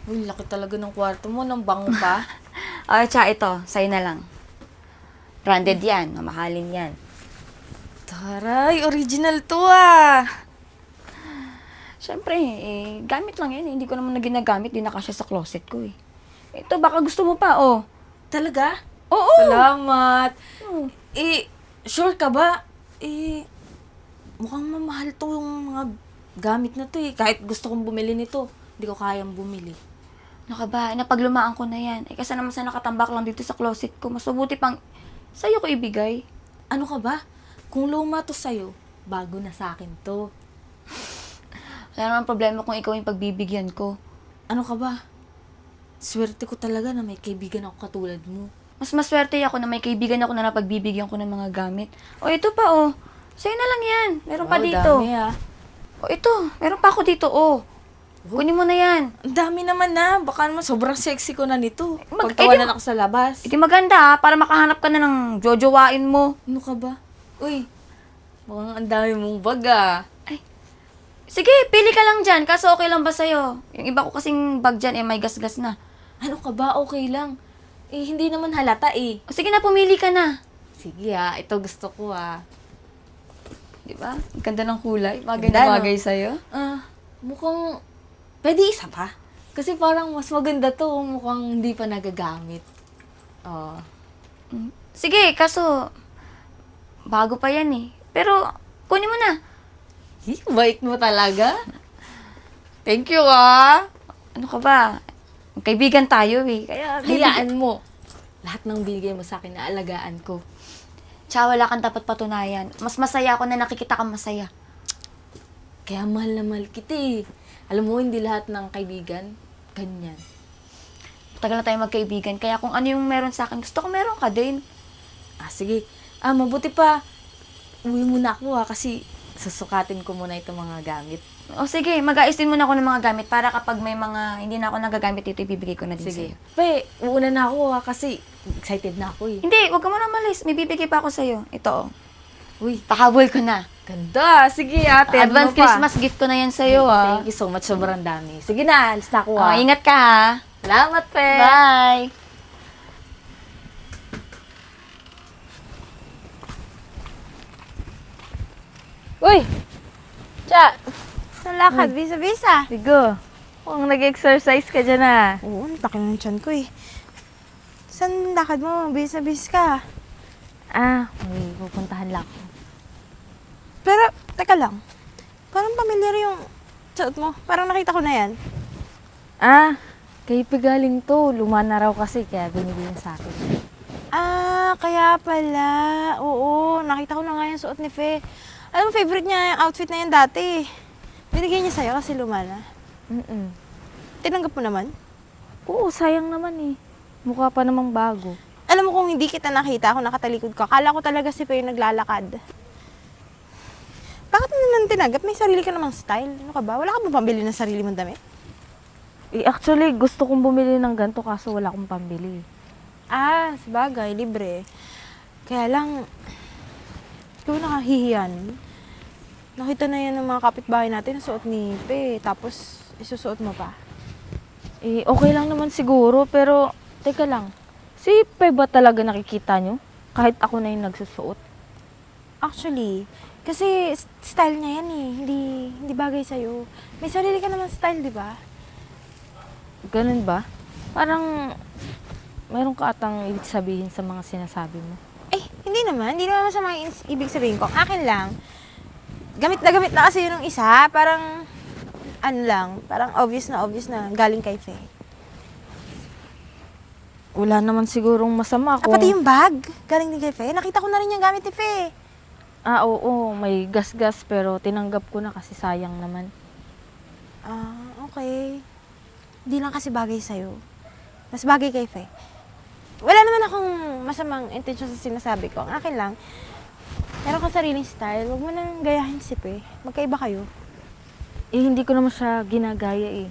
Uy, laki talaga ng kwarto mo, ng bango pa. Ay, tsa, ito. Sa'yo na lang. Branded yan. Mamahalin yan. Taray, original to ah. Siyempre, gamit lang yan. Hindi ko naman na ginagamit. Di na kasya sa closet ko eh. Ito, baka gusto mo pa, oh. Talaga? Oo! Salamat. Oh. Sure ka ba? Mukhang mamahal to yung mga gamit na to eh. Kahit gusto kong bumili nito, hindi ko kayang bumili. Ano ka ba? Napaglumaan ko na yan. Kasi naman sa nakatambak lang dito sa closet ko. Mas mabuti pang sa'yo ko ibigay. Ano ka ba? Kung luma to sa'yo, bago na sa akin to. Wala naman problema kung ikaw yung pagbibigyan ko. Ano ka ba? Swerte ko talaga na may kaibigan ako katulad mo. Mas maswerte ako na may kaibigan ako na napagbibigyan ko ng mga gamit. O, ito pa, oh. Sa'yo na lang yan. Meron pa Wow, dito. dami ah. O, ito. Meron pa ako dito, oh. Kunin mo na yan. Ang dami naman na. Baka naman sobrang sexy ko na nito. Mag- Pagtawanan ako sa labas. Ito maganda, ha? Para makahanap ka na ng jojowain mo. Ano ka ba? Uy, mukhang ang dami mong bag ah. Sige, pili ka lang dyan. Kaso okay lang ba sa'yo? Yung iba ko kasing bag dyan, may gasgas na. Ano ka ba? Okay lang. Hindi naman halata eh. O, sige na, pumili ka na. Sige ah, ito gusto ko ah. Di ba? Ang ganda ng kulay. Bagay Ganda, na no? bagay sa'yo. Mukhang, pwede isa pa. Kasi parang mas maganda to, mukhang hindi pa nagagamit. Oh. Sige, kaso, bago pa yan eh. Pero, kunin mo na. Bait mo talaga. Thank you ah. Ano ka ba? Kaibigan tayo eh. Kaya, Hayaan mo. Lahat ng binigay mo sa akin, naalagaan ko. Tsaka wala kang dapat patunayan. Mas masaya ako na nakikita kang masaya. Kaya mahal na mahal kita eh. Alam mo, hindi lahat ng kaibigan, ganyan. Matagal na tayo magkaibigan. Kaya kung ano yung meron sa akin, gusto ko meron ka din. Sige. Mabuti pa. Uwi muna ako kasi susukatin ko muna itong mga gamit. O sige, mag-aayos din muna ako ng mga gamit para kapag may mga hindi na ako nagagamit dito, ibibigay ko na din Sige. sa'yo. Uuna na ako kasi excited na ako eh. Hindi, wag ka muna malis. May bibigay pa ako sa'yo. Ito, Uy, pahabol ko na. ganda. Sige ate, Advance Christmas gift ko na yan sa'yo, ah. Thank you so much. Sobrang dami. Sige na, alis na ako Oh, ingat ka, ha. Salamat, pe. Bye! Uy! Tsa! Saan lakad? Bisa-bisa. Sigo. Kung nag-exercise ka dyan ah. Oo, ang laki ng tiyan ko eh. Saan lakad mo? Bisa-bis ka. May pupuntahan lang ako. Pero, teka lang. Parang pamilyar yung suot mo. Parang nakita ko na yan. Kay Pigaling to. Luma na raw kasi kaya binigay niya sa akin. Kaya pala. Oo, nakita ko na nga yung suot ni Fe. Alam mo, favorite niya yung outfit na yan dati. Binigay niya sa'yo kasi luma na. Tinanggap mo naman? Oo, sayang naman eh. Mukha pa namang bago. Alam mo kung hindi kita nakita, ako nakatalikod ko, akala ko talaga si Fe yung naglalakad. Bakit mo naman tinanggap? May sarili ka namang style. Ano ka ba? Wala ka ba pambili ng sarili mong damit? Actually, gusto kong bumili ng ganito kaso wala akong pambili. Sabagay, libre. Kaya lang, ikaw nakahihiyan. Nakita na yan ng mga kapitbahay natin na suot ni Pe, tapos isusuot mo pa. Okay lang naman siguro, pero teka lang. Si Pe ba talaga nakikita nyo? Kahit ako na yung nagsusuot. Actually, kasi style niya yan eh. Hindi bagay sa'yo. May sarili ka naman style, di ba? Ganun ba? Parang meron ka atang ibig sabihin sa mga sinasabi mo. Hindi naman. Hindi naman masama yung ibig sabihin ko. Akin lang, gamit na kasi yun ng isa. Parang, parang obvious na galing kay Fe. Wala naman sigurong masama kung... Pati yung bag, galing din kay Fe. Nakita ko na rin yung gamit ni Fe. Oo, may gas-gas pero tinanggap ko na kasi sayang naman. Okay. Hindi lang kasi bagay sa'yo. Mas bagay kay Fe. Wala naman akong masamang intention sa sinasabi ko. Ang akin lang, meron kang sariling style. Huwag mo nang gayahin si Fe. Magkaiba kayo. Hindi ko naman siya ginagaya eh.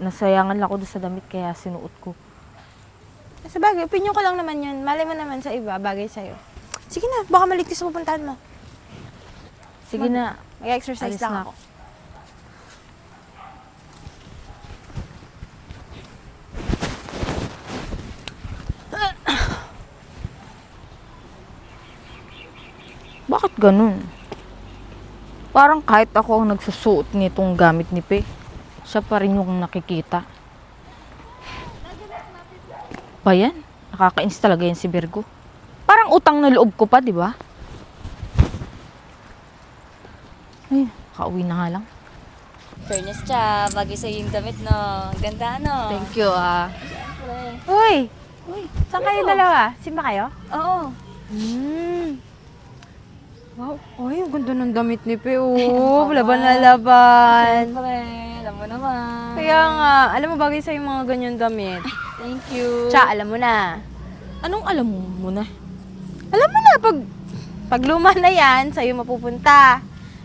Nasayangan lang ako doon sa damit kaya sinuot ko. Sa bagay, opinion ko lang naman yun. Malay mo naman sa iba, bagay sa'yo. Sige na, baka maligtas sa pupuntahan mo. Sige na. Mag-exercise Alis lang na ako. ganun? Parang kahit ako ang nagsusuot nitong gamit ni Pe, siya pa rin yung nakikita. Ba yan? Nakakainis talaga yan si Virgo. Parang utang na loob ko pa, di ba? Ay, kauwi na nga lang. Fairness, cha. Bagay sa'yo yung damit, no? Ganda, no? Thank you, Uy! Saan kayo dalawa? Simba kayo? Oo. Wow. Ay, ang ganda ng damit ni Pe. Oh, laban na laban. Siyempre, alam mo naman. Kaya nga, alam mo bagay sa'yo yung mga ganyan damit. Thank you. Cha, alam mo na. Anong alam mo muna? Alam mo na, pag luma na yan, sa'yo mapupunta.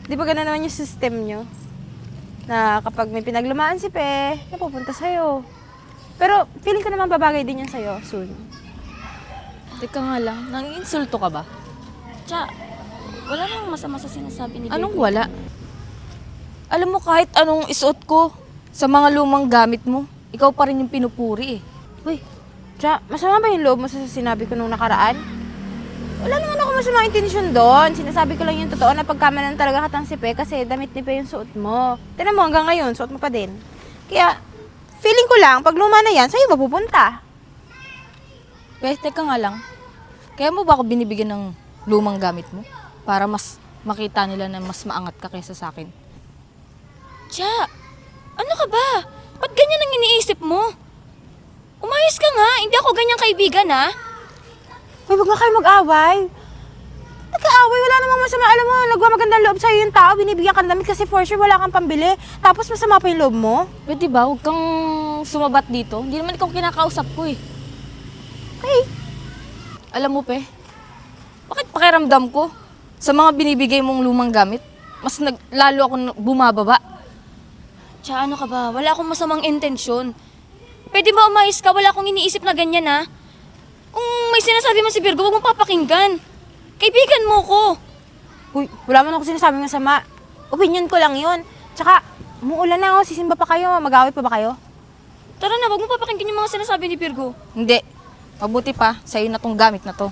Di ba ganun naman yung system nyo? Na kapag may pinaglumaan si Pe, napupunta sa'yo. Pero feeling ko naman babagay din yan sa'yo soon. Teka nga lang, nanginsulto ka ba? Cha, wala namang masama sa sinasabi ni Anong Virgo. wala? Alam mo, kahit anong isuot ko sa mga lumang gamit mo, ikaw pa rin yung pinupuri eh. Uy, Cha, masama ba yung loob mo sa sinabi ko nung nakaraan? Wala naman ako masamang intensyon doon. Sinasabi ko lang yung totoo na pagkamalan talaga katang si Pe kasi damit ni Pe yung suot mo. Tignan mo hanggang ngayon, suot mo pa din. Kaya, feeling ko lang, pag luma na yan, sa'yo mapupunta. Teka nga lang, kaya mo ba ako binibigyan ng lumang gamit mo? Para mas makita nila na mas maangat ka kaysa sa akin. Cha, ano ka ba? Ba't ganyan ang iniisip mo? Umayos ka nga, hindi ako ganyang kaibigan, ha? Uy, wag nga kayo mag-away. Nagka-away, wala namang masama. Alam mo, nagmamagandang loob sa'yo yung tao, binibigyan ka ng damit kasi for sure wala kang pambili. Tapos masama pa yung loob mo. Pwede ba? Huwag kang sumabat dito. Hindi naman ikaw kinakausap ko eh. Okay. Alam mo, Pe, bakit pakiramdam ko sa mga binibigay mong lumang gamit, mas lalo ako bumababa. Cha, ano ka ba? Wala akong masamang intensyon. Pwede ba umayos ka? Wala akong iniisip na ganyan, ha? Kung may sinasabi man si Virgo, huwag mong papakinggan. Kaibigan mo ko. Uy, wala man ako sinasabing masama. Opinion ko lang yun. Tsaka, umuulan na ako, sisimba pa kayo, mag-away pa ba kayo? Tara na, huwag mong papakinggan yung mga sinasabi ni Virgo. Hindi. Mabuti pa, sa'yo na tong gamit na to.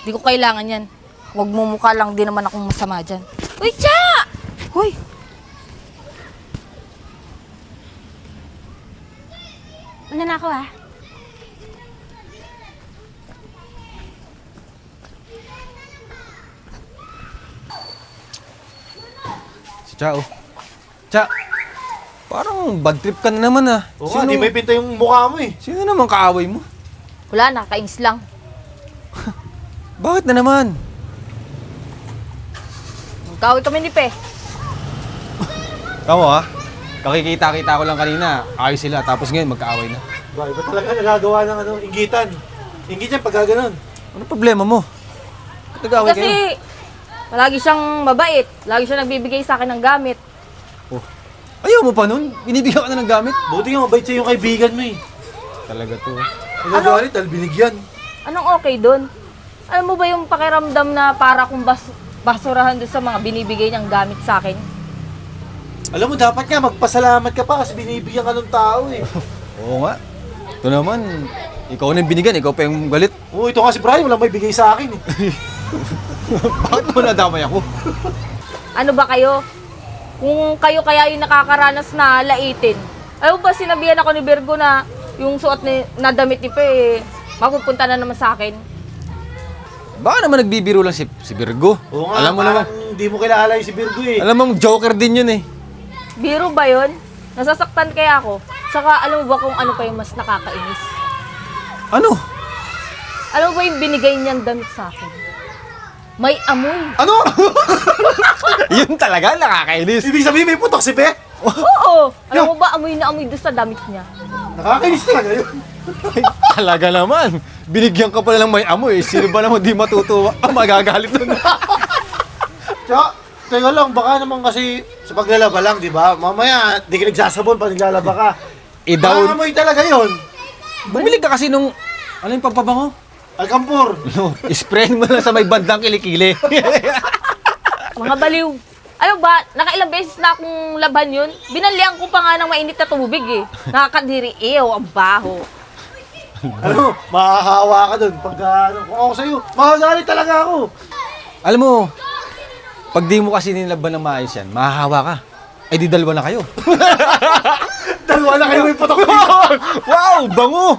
Hindi ko kailangan yan. Huwag mo mukha lang, di naman akong masama dyan. Uy, Cha! Uy! Una na ako, ha? Si Cha, oh. Cha, parang bad trip ka na naman ah. Oo nga, di may pinta yung mukha mo eh. Sino naman kaaway mo? Wala, nakakainis lang. Bakit na naman? Magkawin kami ni Pe. Tama ah. Kakikita-kita ko lang kanina. Ayos sila, tapos ngayon magkaaway na. Ba, iba talaga nagagawa ng inggitan. Ingit yan pagka ganun. Ano problema mo? Ba't nag-aaway Kasi, kayo? palagi siyang mabait. Lagi siya nagbibigay sa akin ng gamit. Oh. Ayaw mo pa nun? Binibigyan ka na ng gamit? Buti nga mabait sa'yo yung kaibigan mo eh. Talaga to. Nagagalit dahil binigyan. Anong okay dun? Alam mo ba yung pakiramdam na para kung basurahan doon sa mga binibigay niyang gamit sa akin? Alam mo, dapat nga magpasalamat ka pa kasi binibigyan ka ng tao eh. Oo nga. Ito naman, ikaw na yung binigyan, ikaw pa yung galit. Oo, ito nga si Brian, walang may bigay sa akin eh. Bakit mo nadamay ako? Ano ba kayo? Kung kayo kaya yung nakakaranas na laitin. Ayaw ba sinabihan ako ni Virgo na yung suot na damit ni Pe, mapupunta na naman sa akin? Baka naman nagbibiro lang si Virgo. Oo nga, Alam mo naman, parang hindi mo kilala yung si Virgo eh. alam mo, joker din yun eh. Biro ba yun? Nasasaktan kaya ako? Tsaka alam mo ba kung ano pa yung mas nakakainis? Ano? Alam mo ba yung binigay niyang damit sa akin? May amoy. Ano? Yun talaga, nakakainis. Ibig sabihin may putok si Pe? Oo! Alam mo ba amoy na amoy doon sa damit niya? Nakakainis talaga yun. Talaga naman. Binigyan ka pala ng may amoy. Sino ba naman di matutuwa? Magagalit nun. Tsaka, teka lang, baka naman kasi sa paglalaba lang, di ba? Mamaya, di ka nagsasabon pa naglalaba ka. Down. Amoy talaga yun. Bumili ka kasi nung, ano yung pampabango? Alcampur. No, sprayin mo lang sa may bandang kilikili. Mga baliw. Ano ba, nakailang beses na akong laban yun. Binalian ko pa nga ng mainit na tubig eh. Nakakadiri, ang baho. Ano, mahahawa ka dun. Pagka, kung ako sa'yo, mahagalit talaga ako. Alam mo, pag di mo kasi nilaban ng maayos yan, mahahawa ka. Ay di dalawa na kayo. Dalawa na kayo may putok. Wow, bango!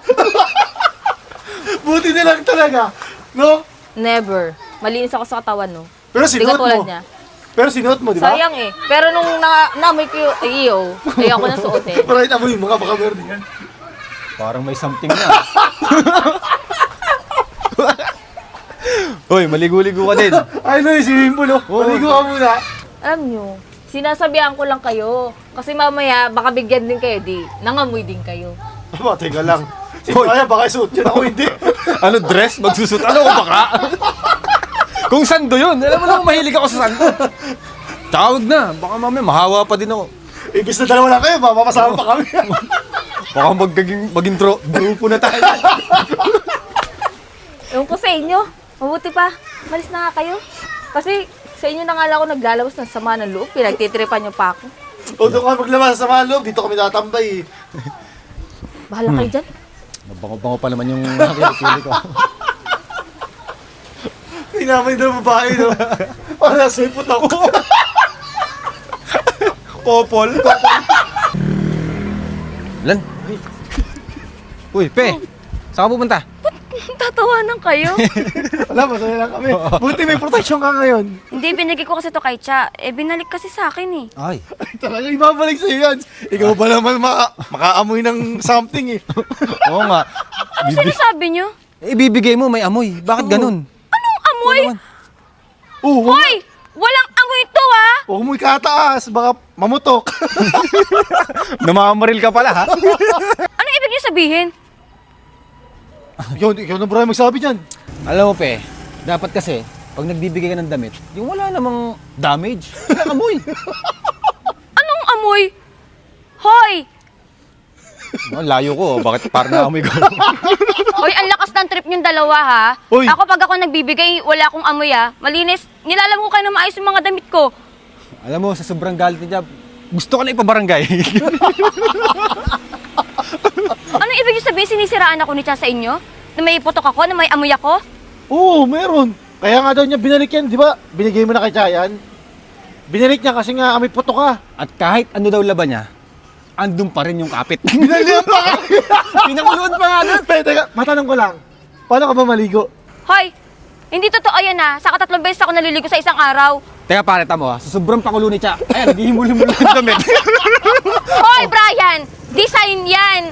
Buti na lang talaga. No? Never. Malinis ako sa katawan, no? Pero Hindi sinuot katulad mo. niya. Pero sinuot mo, di ba? Sayang eh. Pero nung naamoy ko yung iyo, ay ako na suotin. Pero ito mo yung mga baka meron yan. Parang may something na. Hoy, maligo-ligo ka din. Ay, no, yung swimming pool, oh. Maligo ka muna. Alam nyo, sinasabihan ko lang kayo. Kasi mamaya, baka bigyan din kayo, di. Nangamoy din kayo. Aba, teka lang. Sino kaya baka isuot yun? Ako hindi. Ano, dress? Magsusot? Ano, baka? Kung sando yun. Alam mo lang, mahilig ako sa sando. Tawag na. Baka mamaya, mahawa pa din ako. Ibis na dalawa lang kayo, mapapasama pa kami. Baka maging grupo na tayo. Ewan ko sa inyo. Mabuti pa. Malis na nga kayo. Kasi sa inyo na nga lang ako naglalabas ng sama ng loob. Pinagtitripan niyo pa ako. O doon ka maglabas sa mga loob, dito kami tatambay. Bahala kayo dyan. Bango-bango pa naman yung nakikili ko. Pinamay na babae, no? Para sa may putok. Kopol. Lan. Uy, Pe. Saan ka pupunta? Tatawanan kayo? Wala, masaya lang kami. Buti may protection ka ngayon. Hindi, binigay ko kasi to kay Cha. Eh, binalik kasi sa akin eh. Ay. Ay, talaga, ibabalik sa'yo yan. Ikaw ba naman makaamoy ng something eh. Oo nga. Ano sinasabi niyo? Ibibigay mo, may amoy. Bakit ganun? Anong amoy? Oo, Hoy! Walang amoy to ha! huwag mo ikataas, baka mamutok. Namamaril ka pala, ha? Anong ibig niyo sabihin? ikaw na bro magsabi dyan. Alam mo, Pe, dapat kasi, pag nagbibigay ka ng damit, yung wala namang damage, walang amoy. Anong amoy? Hoy! Oh, layo ko, bakit parang naamoy ko? Hoy, ang lakas ng trip niyong dalawa ha. Hoy. Ako pag ako nagbibigay, wala akong amoy ha. Malinis. Nilalam ko kayo na maayos yung mga damit ko. Alam mo, sa sobrang galit ni Jab, gusto ko na ipabarangay. Anong ibig niyo sabihin? Sinisiraan ako ni Cha sa inyo? Na may putok ako? Na may amoy ako? Oo, meron. Kaya nga daw niya binalik yan, di ba? Binigay mo na kay Chayan. Binalik niya kasi nga amoy putok ka. At kahit ano daw laban niya, andun pa rin yung kapit. Binalihan pa ka. Pinakuluan pa nga doon. Teka, matanong ko lang. Paano ka ba maligo? Hoy! Hindi totoo yan ha. Saka 3 beses ako naliligo sa isang araw. Teka, pare, tamo ha. Sa sobrang pakulo ni Cha, ayan, naghihimul-himul ng damit. Hoy, Brian! Design yan!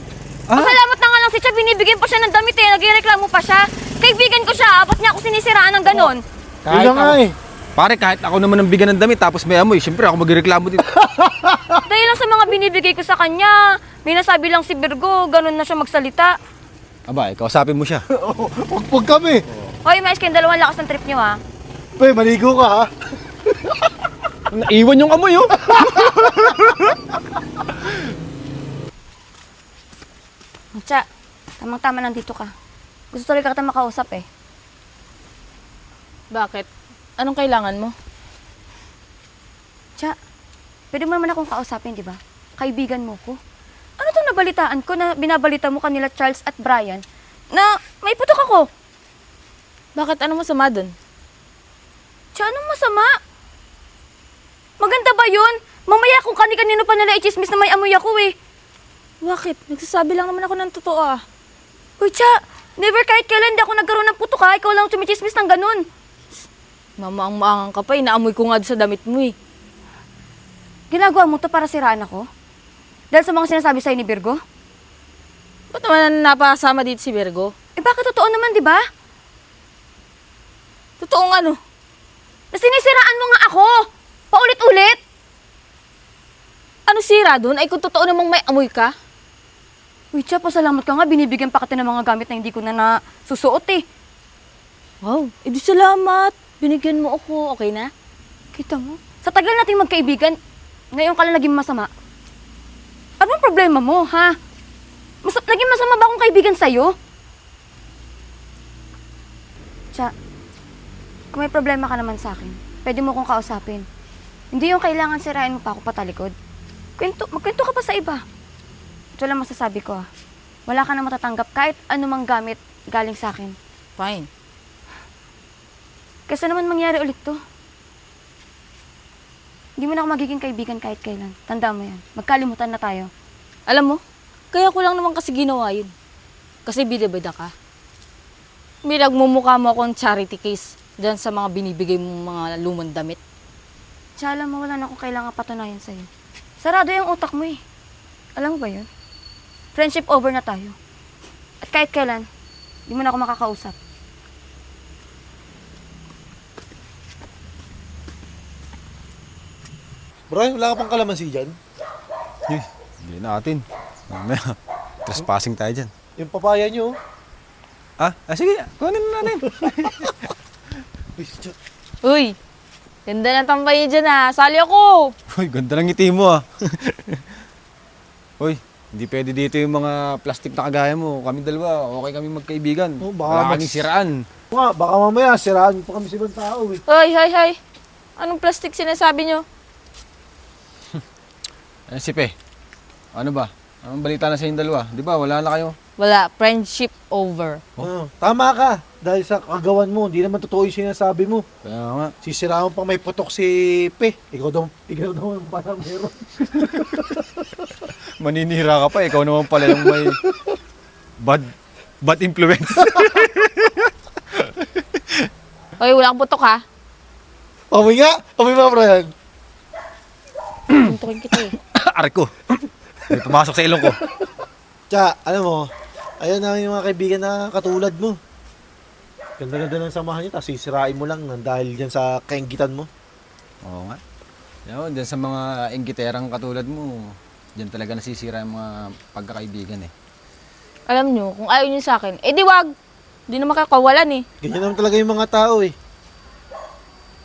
Pasalamat na nga lang si Cha, binibigyan pa siya ng damit eh. Nagreklamo pa siya. Kaibigan ko siya, ba't niya ako sinisiraan ng ganon? Yun nga eh. Pare, kahit ako naman ang bigyan ng damit, tapos may amoy, siyempre ako magreklamo dito. Dahil lang sa mga binibigay ko sa kanya, may nasabi lang si Virgo, ganon na siya magsalita. Aba, kausapin mo siya. Huwag kami. Hoy, mais kayong dalawang lakas ng trip niyo ha. Pe, maligo ka ha. Naiwan yung amoy, oh. Cha, tamang-tama nandito ka. Gusto tuloy ka kita makausap eh. Bakit? Anong kailangan mo? Cha, pwede mo naman akong kausapin, di ba? Kaibigan mo ko. Ano to nabalitaan ko na binabalita mo kanila Charles at Brian na may putok ako? Bakit? Anong masama dun? Cha, anong masama? Maganda ba yun? Mamaya kung kani-kanino pa nila i-chismis na may amoy ako eh. Bakit? Nagsasabi lang naman ako ng totoo ah. Uy, Cha, never kahit kailan hindi ako nagkaroon ng putok ha. Ikaw lang tumichismis ng ganun. Mamaang-maangang ka pa eh. Naamoy ko nga doon sa damit mo eh. Ginagawa mo to para siraan ako? Dahil sa mga sinasabi sa'yo ni Virgo? Ba't naman napasama dito si Virgo? Eh bakit totoo naman, di ba? Totoong ano? Na sinisiraan mo nga ako! Paulit-ulit! Ano sira doon? Ay kung totoo namang may amoy ka? Uy, Cha, pasalamat ka nga. Binibigyan pa kita ng mga gamit na hindi ko na nasusuot eh. Wow, edi salamat. Binigyan mo ako. Okay na? Kita mo? Sa tagal nating magkaibigan, ngayon ka lang naging masama. Anong problema mo, ha? Naging masama ba akong kaibigan sa'yo? Cha, kung may problema ka naman sa akin, pwede mo kong kausapin. Hindi yung kailangan sirain mo pa ako patalikod. Magkwento ka pa sa iba. Ito lang masasabi ko, ha? Wala ka na matatanggap kahit anumang gamit galing sa akin. Fine. Kesa naman mangyari ulit to. Hindi mo na ako magiging kaibigan kahit kailan. Tandaan mo yan. Magkalimutan na tayo. Alam mo, kaya ko lang naman kasi ginawa yun. Kasi bida-bida ka. Minagmumukha mo akong charity case dyan sa mga binibigay mong mga lumang damit. Tsaka alam mo, wala na akong kailangan patunayan sa'yo. Sarado yung utak mo eh. Alam mo ba yun? Friendship over na tayo. At kahit kailan, di mo na ako makakausap. Brian, wala ka pang kalamansi dyan? Uy, hindi natin. Mamaya, trespassing tayo dyan. Yung papaya nyo. Sige, kunin na natin. Uy, Cho. Uy, ganda ng tambay niyo dyan ah. Sali ako! Uy, ganda ng ngiti mo ah. Uy, hindi pwede dito yung mga plastic na kagaya mo. Kami dalawa, okay kami magkaibigan. Oh, baka Wala mas- kaming siraan. Nga, baka mamaya siraan pa kami sa ibang tao eh. Hoy. Anong plastic sinasabi niyo? Si Pe, ano ba? Anong balita na sa inyong dalawa? Di ba, wala na kayo? Wala, friendship over. Tama ka. Dahil sa kagawan mo, hindi naman totoo yung sinasabi mo. Kaya nga. Sisiraan pang may putok si Pe. Ikaw daw yung parang meron. Maninira ka pa, ikaw naman pala yung may bad influence. Hoy, wala kang putok ha. Amoy nga! Amoy mga Brian. Tuntukin kita eh. Aray ko. May pumasok sa ilong ko. Tsaka, alam mo, ayun na yung mga kaibigan na katulad mo. Ganda-ganda ng samahan niyo, tapos sisirain mo lang dahil dyan sa kainggitan mo. Oo nga. Yan, dyan sa mga inggiterang katulad mo, dyan talaga nasisira yung mga pagkakaibigan eh. Alam niyo, kung ayaw niyo sa akin, di wag. Di na makakawalan eh. Ganyan naman talaga yung mga tao eh.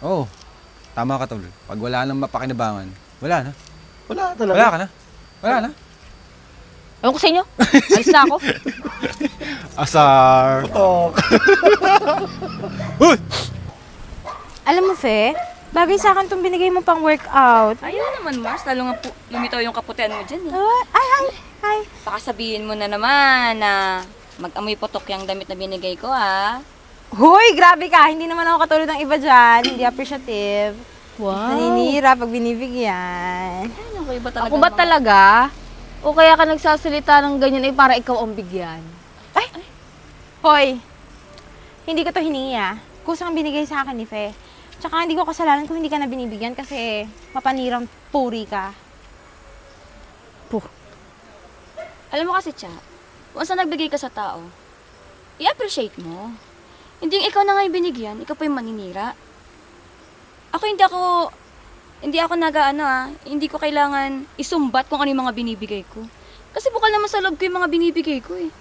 Oo. Tama ka, tol. Pag wala nang mapakinabangan, wala na. Wala talaga. Wala ka na. Wala na. Ewan ko sa inyo. Alis na ako. Asar. Oh. Uy! Alam mo, Fe, bagay sa akin itong binigay mo pang workout. Ayaw naman, Mars. Lalo nga lumitaw yung kaputian mo dyan eh. Ay. Baka sabihin mo na naman na mag-amoy putok yung damit na binigay ko ha. Hoy, grabe ka. Hindi naman ako katulad ng iba dyan. Hindi appreciative. Wow. Naninira pag binibigyan. Ako ba talaga? O kaya ka nagsasalita ng ganyan ay para ikaw ang bigyan? Hoy, hindi ko to hiningi ah. Kusang binigay sa akin ni Fe. Tsaka hindi ko kasalanan kung hindi ka na binibigyan kasi mapanirang puri ka. Alam mo kasi, Cha, kung saan nagbigay ka sa tao, i-appreciate mo. Hindi yung ikaw na nga yung binigyan, ikaw pa yung maninira. Ako hindi ako hindi ko kailangan isumbat kung ano yung mga binibigay ko. Kasi bukal naman sa loob ko yung mga binibigay ko eh.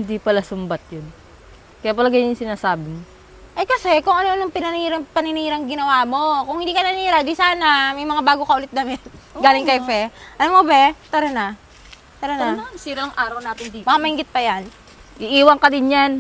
Hindi pala sumbat yun. Kaya pala ganyan yung sinasabi mo. Ay kasi kung ano nang paninirang ginawa mo. Kung hindi ka nanira, di sana may mga bago ka ulit damit. Galing kay Fe. Alam mo, Be, tara na. Tara Tara na. na, sira ang araw natin dito. Baka maingit pa yan. Iiwan ka din yan.